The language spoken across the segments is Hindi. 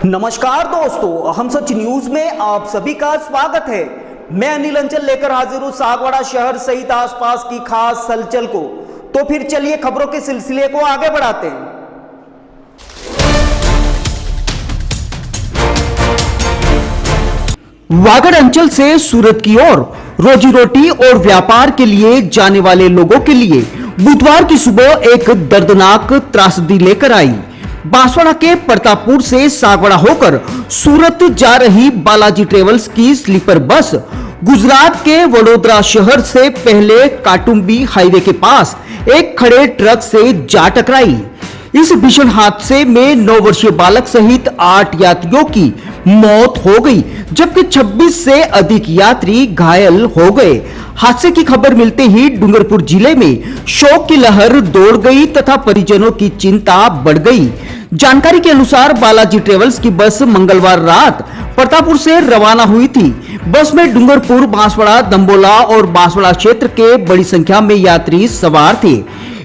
नमस्कार दोस्तों, हम सच न्यूज में आप सभी का स्वागत है। मैं अनिल अंचल लेकर हाजिर हूं सागवाड़ा शहर सहित आसपास की खास हलचल को। तो फिर चलिए खबरों के सिलसिले को आगे बढ़ाते हैं। वागड़ अंचल से सूरत की ओर रोजी रोटी और व्यापार के लिए जाने वाले लोगों के लिए बुधवार की सुबह एक दर्दनाक त्रासदी लेकर आई। बांसवाड़ा के प्रतापपुर से सागवाड़ा होकर सूरत जा रही बालाजी ट्रेवल्स की स्लीपर बस गुजरात के वडोदरा शहर से पहले काटुंबी हाईवे के पास एक खड़े ट्रक से जा टकराई। इस भीषण हादसे में 9 वर्षीय बालक सहित 8 यात्रियों की मौत हो गई, जबकि 26 से अधिक यात्री घायल हो गए। हादसे की खबर मिलते ही डूंगरपुर जिले में शोक की लहर दौड़ गई तथा परिजनों की चिंता बढ़ गई। जानकारी के अनुसार बालाजी ट्रेवल्स की बस मंगलवार रात प्रतापपुर से रवाना हुई थी। बस में डूंगरपुर, बांसवाड़ा, दंबोला और बांसवाड़ा क्षेत्र के बड़ी संख्या में यात्री सवार थे।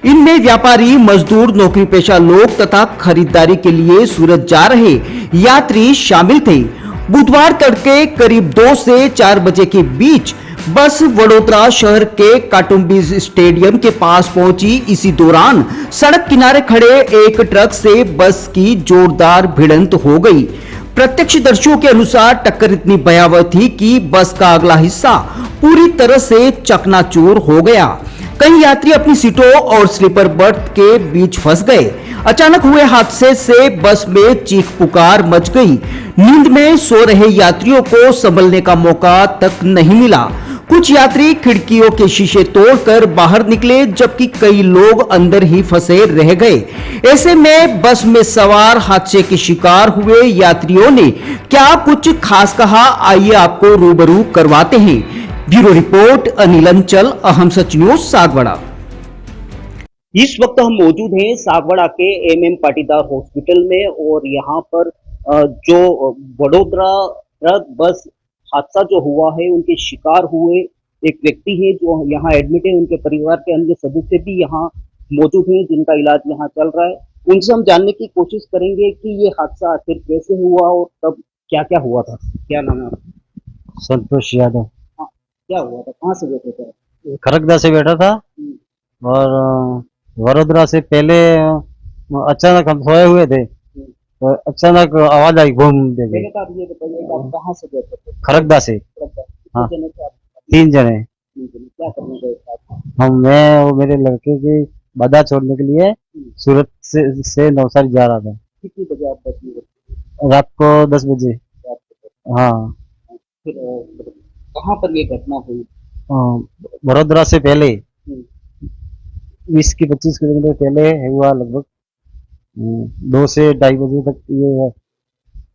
इनमें व्यापारी, मजदूर, नौकरी पेशा लोग तथा खरीदारी के लिए सूरत जा रहे यात्री शामिल थे। बुधवार तड़के करीब 2 से 4 बजे के बीच बस वडोदरा शहर के काटुंबी स्टेडियम के पास पहुंची। इसी दौरान सड़क किनारे खड़े एक ट्रक से बस की जोरदार भिड़ंत हो गई। प्रत्यक्षदर्शियों के अनुसार टक्कर इतनी भयावह थी कि बस का अगला हिस्सा पूरी तरह से चकनाचूर हो गया। कई यात्री अपनी सीटों और स्लीपर बर्थ के बीच फंस गए। अचानक हुए हादसे से बस में चीख पुकार मच गई। नींद में सो रहे यात्रियों को संभलने का मौका तक नहीं मिला। कुछ यात्री खिड़कियों के शीशे तोड़कर बाहर निकले, जबकि कई लोग अंदर ही फंसे रह गए। ऐसे में बस में सवार हादसे के शिकार हुए यात्रियों ने क्या कुछ खास कहा, आइए आपको रूबरू करवाते हैं। ब्यूरो रिपोर्ट अनिल अंचल, अहम सच न्यूज, सागवाड़ा। इस वक्त हम मौजूद हैं सागवाड़ा के एमएम पाटीदार हॉस्पिटल में और यहाँ पर जो वडोदरा ट्रक बस हादसा जो हुआ है उनके शिकार हुए एक व्यक्ति है जो यहाँ एडमिट है। उनके परिवार के अन्य सदस्य भी यहाँ मौजूद हैं जिनका इलाज यहाँ चल रहा है। उनसे हम जानने की कोशिश करेंगे कि ये हादसा आखिर कैसे हुआ और तब क्या क्या हुआ था। क्या नाम है आपका? संतोष यादव। हाँ, क्या हुआ था? कहाँ से बैठे थे? खरगदा से बैठा था और वडोदरा से पहले अचानक हम सोए हुए थे तो अचानक आवाज आई घूम दे पहले तो आप ये बताइए कि आप कहाँ से बैठे थे? खरगदा से। हाँ, कितने जने थे आप? 3 जने। 3 जने। क्या करने गए थे आप? मैं और मेरे लड़के की बाधा छोड़ने के लिए सूरत से नवसारी जा रहा था। कितनी बजे आप बस में बैठे? रात को 10 बजे। रात को। हाँ, फिर कहाँ पर ये घटना हुई? वडोदरा से पहले 20 की 25 किलोमीटर पहले हुआ, लगभग 2 से 2:30 बजे तक। ये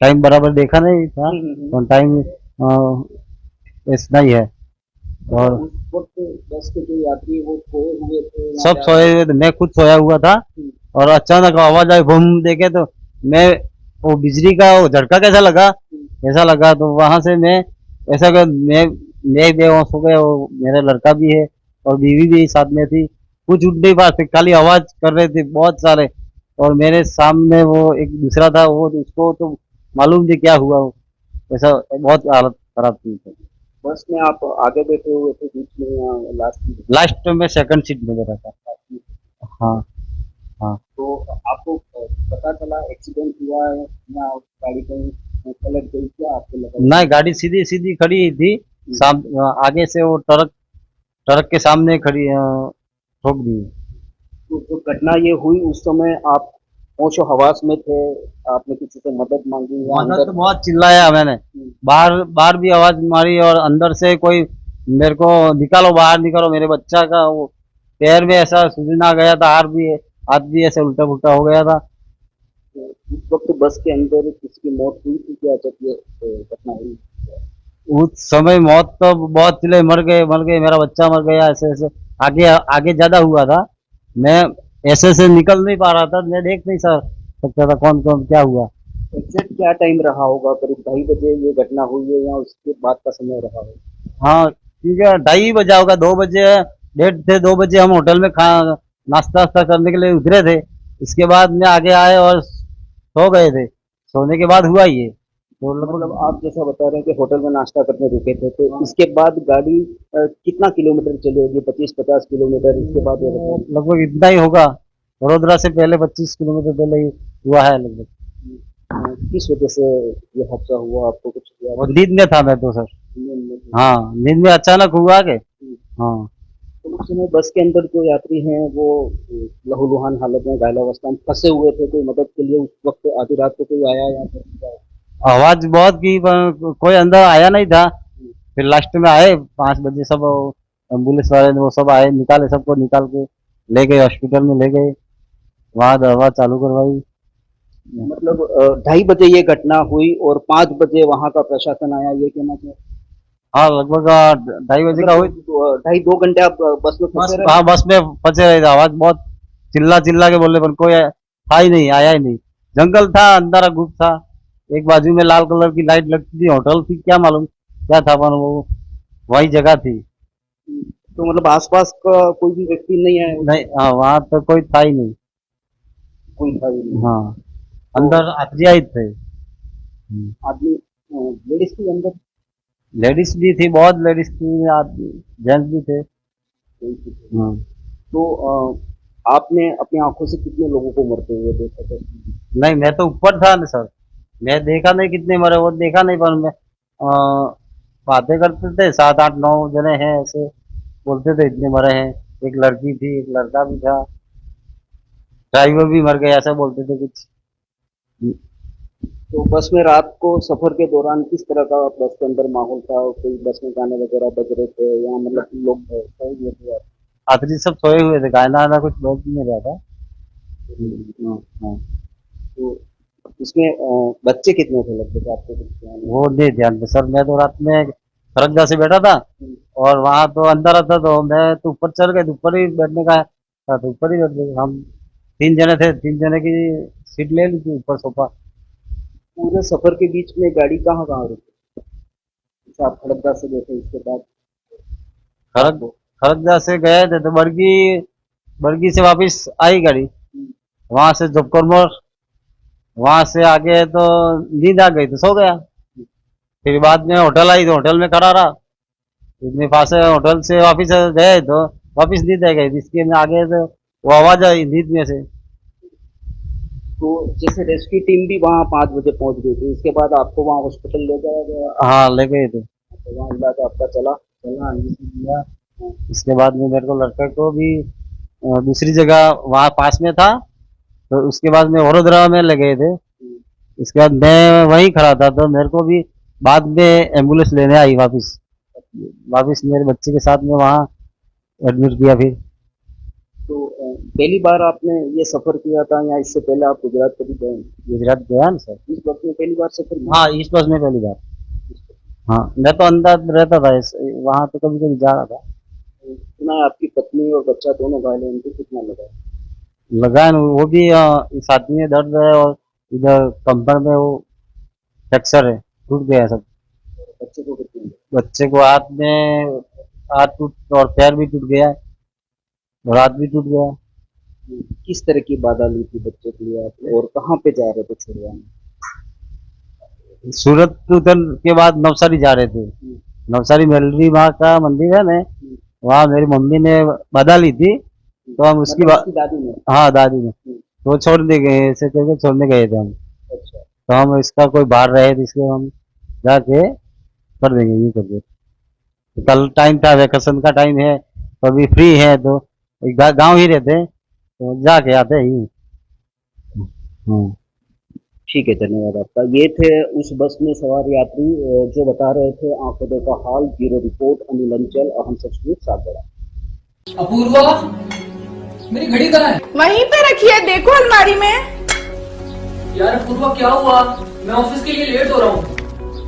टाइम बराबर देखा नहीं था और टाइम इतना ही है। और उस वक्त बस के जो यात्री वो सोए हुए थे? सब सोए हुए थे, मैं खुद सोया हुआ था और अचानक आवाज आई घूम देखे तो मैं वो बिजली का वो झटका कैसा लगा, ऐसा लगा तो वहां से मैं ऐसा कर मैं बेहोश हो गया। वो मेरा लड़का भी है और बीवी भी साथ में थी। कुछ उठ नहीं पा थे, खाली आवाज कर रहे थे बहुत सारे। और मेरे सामने वो एक दूसरा था, वो उसको तो मालूम नहीं क्या हुआ। ऐसा बहुत हालत खराब थी। बस में आप आगे बैठे हुए थे, बीच में या लास्ट में? लास्ट में सेकंड सीट में बैठा था। हाँ हाँ। तो आपको पता चला एक्सीडेंट हुआ है या गाड़ी कहीं पलट गई? क्या आपको लगा? नहीं, गाड़ी सीधी सीधी खड़ी थी। आगे से वो ट्रक के सामने खड़ी ठोक दी। तो जो घटना ये हुई उस समय आप होशो हवास में थे? आपने किसी से मदद मांगी या अंदर अंदर? तो बहुत चिल्लाया मैंने, बाहर भी आवाज मारी और अंदर से कोई मेरे को निकालो, बाहर निकालो। मेरे बच्चा का वो पैर में ऐसा सूजन आ गया था, हाथ भी ऐसे उल्टा पुल्टा हो गया था। तो उस वक्त बस के अंदर किसकी मौत हुई थी क्या जब ये घटना हुई? उस समय मौत तो बहुत चिल्ले, मर गए मेरा बच्चा मर गया, ऐसे ऐसे आगे आगे ज्यादा हुआ था। मैं ऐसे से निकल नहीं पा रहा था, मैं देख नहीं सकता था कौन कौन क्या हुआ। एग्जैक्ट क्या टाइम रहा होगा? करीब 2:30 बजे ये घटना हुई है या उसके बाद का समय रहा होगा? हाँ ठीक है, 2:30 बजा होगा। 2 बजे डेट थे, 2 बजे हम होटल में नाश्ता करने के लिए उतरे थे। इसके बाद में आगे आए और सो गए थे। सोने के बाद हुआ ये। तो मतलब आप जैसा बता रहे हैं कि होटल में नाश्ता करने रुके थे, तो इसके बाद गाड़ी कितना किलोमीटर चली होगी? 25-50 किलोमीटर। इसके बाद ये बताओ। लगभग इतना ही होगा। वडोदरा से पहले 25 किलोमीटर पहले ही हुआ है लगभग। किस वजह से ये हादसा हुआ, आपको कुछ याद वो नींद में था मैं तो सर। है? हाँ, नींद में अचानक हुआ के। हाँ, तो उस समय बस के अंदर जो यात्री हैं वो लहूलुहान हालत में, घायल अवस्था में फंसे हुए थे। कोई मदद के लिए उस वक्त आधी रात को कोई आया यहाँ पर? आवाज बहुत की पर कोई अंदर आया नहीं था। फिर लास्ट में आए 5 बजे सब, एम्बुलेंस वाले ने वो सब आए, निकाले, सबको निकाल के ले गए हॉस्पिटल में, ले गए, वहाँ दवा चालू करवाई। मतलब 2:30 बजे ये घटना हुई और 5 बजे वहाँ का प्रशासन आया, ये कहना चाहिए? हाँ, लगभग 2:30 बजे का हुई। 2.5-2 घंटे आप बस में फंसे रहे? हाँ, बस में फंसे रहे थे। आवाज बहुत चिल्ला चिल्ला के बोले पर कोई था ही नहीं, आया ही नहीं। जंगल था, अंदर गुप था। एक बाजू में लाल कलर की लाइट लगती थी, होटल थी, क्या मालूम क्या था, पर वो वही जगह थी। तो मतलब आसपास का कोई भी व्यक्ति नहीं है? नहीं, हाँ, वहाँ तो कोई था ही नहीं। कोई था ही नहीं। हाँ, अंदर यात्री ही थे। आदमी लेडीज थी अंदर? लेडीज भी थी, बहुत लेडीज थी, जेंट्स भी थे। हाँ। तो आपने अपनी आंखों से कितने लोगों को मरते हुए देखा था? नहीं, मैं तो ऊपर था ना सर, मैं देखा नहीं कितने मरे, वो देखा नहीं, पर मैं बातें करते थे, 7-8-9 जने हैं ऐसे, बोलते थे इतने मरे हैं। एक लड़की थी, एक लड़का भी था, ड्राइवर भी मर गया, ऐसा बोलते थे कुछ। तो बस में रात को सफर के दौरान किस तरह का बस के अंदर माहौल था? कोई बस में गाने वगैरह बज रहे थे या मतलब लोग सही हुए थे? यात्री सब सोए हुए थे, गाना वाना कुछ बोल नहीं रहा था। हाँ, तो इसमें बच्चे कितने थे लगभग, आपको कुछ ध्यान है? वो नहीं ध्यान में सर, मैं तो रात में खरगजा से बैठा था, और वहां तो अंदर था, तो मैं तो ऊपर चढ़ गए, तो ऊपर ही बैठने का था, तो ऊपर ही बैठ गए हम। 3 जने थे, 3 जने की सीट ले ली थी ऊपर, सोफा। पूरे सफर के बीच में गाड़ी कहाँ कहाँ रुकी? जैसे आप खड़गदा से बैठे, इसके बाद खरगजा से गए थे तो बरगी, बरगी से वापस आई गाड़ी, वहां से जबकर मोड़, वहां से आगे तो नींद आ गई तो सो गया। फिर बाद में होटल आई तो होटल में खड़ा रहा, इतने पास है, होटल से वापस गए तो वापस नींद आ गई, इसके में आगे तो वो आवाज आई नींद में से। तो जैसे रेस्क्यू टीम भी वहाँ 5 बजे पहुंच गई थी, इसके बाद आपको वहाँ हॉस्पिटल ले जाया गया? हाँ, ले गए थे। तो वहाँ इलाज आपका चला? चला, इंजेक्शन दिया। इसके बाद में मेरे को लड़का को भी दूसरी जगह वहाँ पास में था, तो उसके बाद में वडोदरा में ले गए थे। इसके बाद मैं वहीं खड़ा था, तो मेरे को भी बाद में एम्बुलेंस लेने आई वापस, वापस मेरे बच्चे के साथ में वहाँ एडमिट किया। फिर तो पहली बार आपने ये सफर किया था या इससे पहले आप गुजरात कभी गए? गुजरात गया ना सर। इस वक्त में पहली बार सफर किया? हाँ, इस बस में पहली बार। हाँ, मैं तो अंदर रहता था, वहाँ तो कभी कभी जा रहा था। सुना है आपकी पत्नी और बच्चा दोनों घायल हैं, उनको कितना लगा? लगा है ना, वो भी इस आदमी में दर्द है, और इधर कमर में वो फ्रैक्चर है, टूट गया है सब। बच्चे को कितनी लगा? बच्चे को हाथ में, हाथ टूट और पैर भी टूट गया है, और हाथ भी टूट गया है। किस तरह की बाधा ली थी बच्चे के लिए आप, और कहाँ पे जा रहे थे छुड़वाने? सूरत उतर के बाद नवसारी जा रहे थे। नवसारी मेलरी माँ का मंदिर है ना, वहाँ मेरी मम्मी ने बाधा ली थी, तो हम उसकी मतलब उसकी दादी ने? हाँ, दादी ने, तो छोड़ने गए, ऐसे करके छोड़ने गए थे हम। अच्छा। तो हम इसका कोई बाहर रहे थे, इसलिए हम जाके कर देंगे, ये कर दे। तो कल टाइम था, वैकेशन का टाइम है, तो अभी फ्री है, तो गांव ही रहते हैं, तो जाके आते ही। ठीक है, धन्यवाद आपका। ये थे उस बस में सवार यात्री जो बता रहे थे आंखों देखा हाल। ब्यूरो रिपोर्ट, अनिल अंचल, अहम सचमुच, सातगड़ा। अपूर्वा, मेरी घड़ी कहाँ है? वहीं पे रखी है, देखो अलमारी में। यार अपूर्वा, क्या हुआ? मैं ऑफिस के लिए लेट हो रहा हूँ।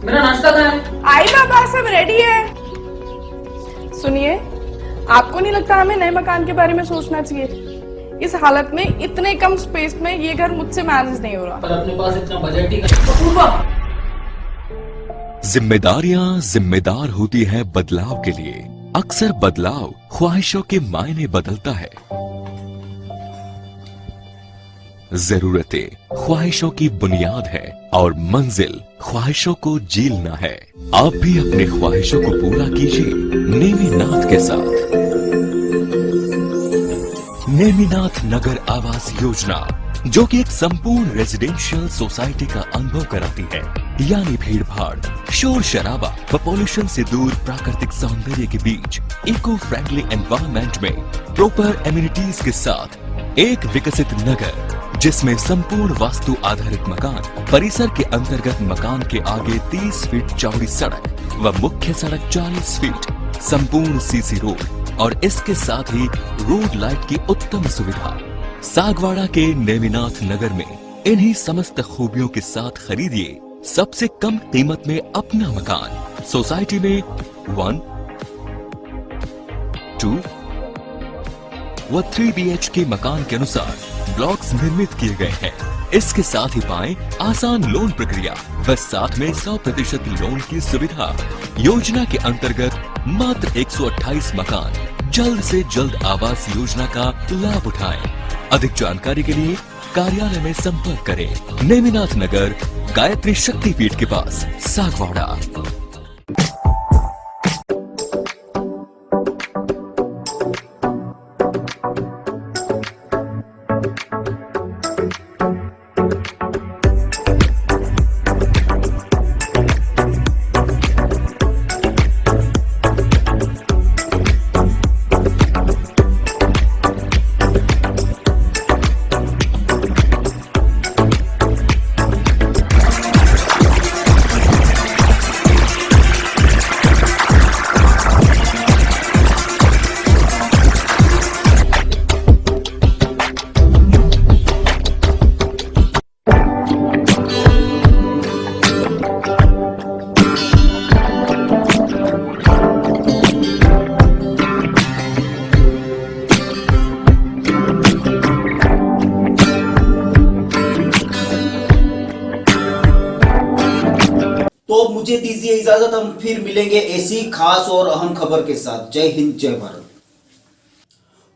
मेरा नाश्ता कहाँ है? आई बाबा, सब रेडी है। सुनिए, आपको नहीं लगता हमें नए मकान के बारे में सोचना चाहिए? इस हालत में, इतने कम स्पेस में ये घर मुझसे मैनेज नहीं हो रहा। पर अपने पास इतना बजट ही नहीं। अपूर्वा, जिम्मेदारियां जिम्मेदार होती है बदलाव के लिए। अक्सर बदलाव ख्वाहिशों के मायने बदलता है। जरूरतें ख्वाहिशों की बुनियाद है और मंजिल ख्वाहिशों को जीलना है। आप भी अपने ख्वाहिशों को पूरा कीजिए नेमिनाथ के साथ। नेमिनाथ नगर आवास योजना, जो कि एक संपूर्ण रेजिडेंशियल सोसाइटी का अनुभव कराती है, यानी भीड़ भाड़, शोर शराबा व पॉल्यूशन से दूर प्राकृतिक सौंदर्य के बीच इको फ्रेंडली एनवायरनमेंट में प्रॉपर एमिनिटीज के साथ एक विकसित नगर, जिसमें संपूर्ण वास्तु आधारित मकान, परिसर के अंतर्गत मकान के आगे 30 फीट चौड़ी सड़क व मुख्य सड़क 40 फीट, संपूर्ण सीसी रोड और इसके साथ ही रोड लाइट की उत्तम सुविधा। सागवाड़ा के नेमिनाथ नगर में इन्हीं समस्त खूबियों के साथ खरीदिए सबसे कम कीमत में अपना मकान। सोसाइटी में 1, 2 व 3 BHK मकान के अनुसार ब्लॉक्स निर्मित किए गए हैं। इसके साथ ही पाएं आसान लोन प्रक्रिया व साथ में 100% लोन की सुविधा। योजना के अंतर्गत मात्र 128 मकान जल्द से जल्द आवास योजना का लाभ उठाएं। अधिक जानकारी के लिए कार्यालय में संपर्क करें। नेमिनाथ नगर, गायत्री शक्तिपीठ के पास, सागवाड़ा। तो मुझे दीजिए इजाजत, हम फिर मिलेंगे ऐसी खास और अहम खबर के साथ। जय हिंद, जय भारत।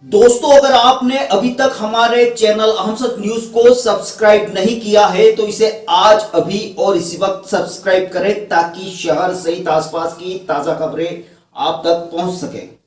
दोस्तों, अगर आपने अभी तक हमारे चैनल अहम सच न्यूज को सब्सक्राइब नहीं किया है तो इसे आज अभी और इसी वक्त सब्सक्राइब करें, ताकि शहर सहित आसपास की ताजा खबरें आप तक पहुंच सके।